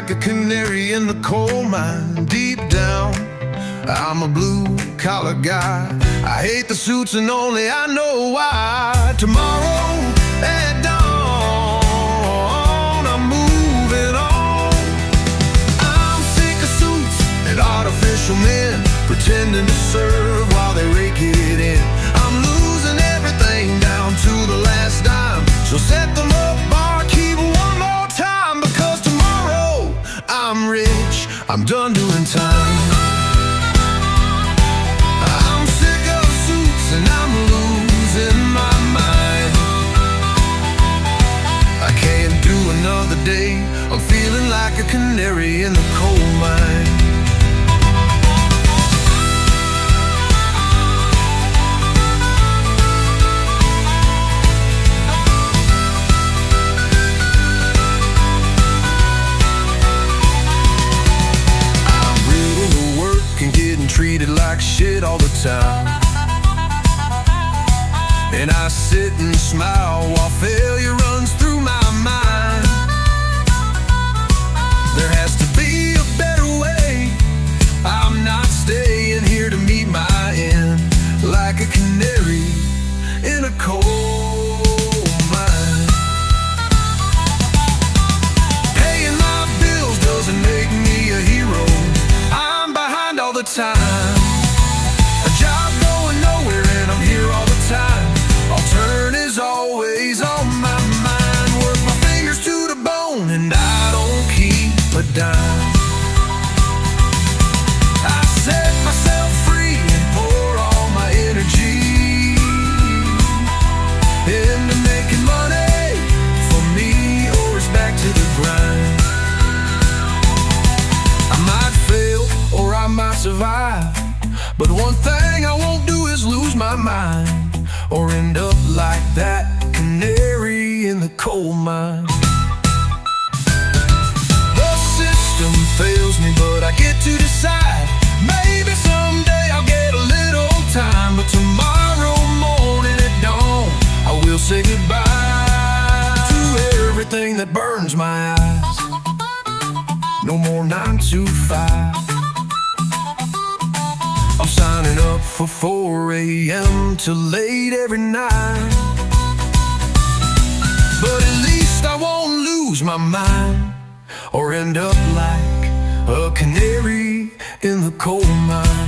like a canary in the coal mine. Deep down, I'm a blue-collar guy. I hate the suits and only I know why. Tomorrow at dawn, I'm moving on. I'm sick of suits and artificial men pretending to serve while they rake it in. I'm losing everything down to the last dime. So set them up, barkeep, one more time. Because tomorrow I'm rich, I'm done doing time. I'm sick of suits and I'm losing my mind. I can't do another day, I'm feeling like a canary in the coal mine. Treated like shit all the time, and I sit and smile while failure runs through my mind. There has to be a better way. I'm not staying here to meet my end like a canary in a coal mine. Paying my bills doesn't make me a hero. I'm behind all the time. A job going nowhere and I'm here all the time. I'll turn is always on my mind. Work my fingers to the bone and I don't keep a dime. I set myself free and pour all my energy into making money for me, or it's back to the grind. I might fail or I might survive, but one thing I won't do is lose my mind, or end up like that canary in the coal mine. The system fails me, but I get to decide. Maybe someday I'll get a little time, but tomorrow morning at dawn I will say goodbye to everything that burns my eyes. No more 9 to 5. I'm signing up for 4 a.m. till late every night. But at least I won't lose my mind, or end up like a canary in the coal mine.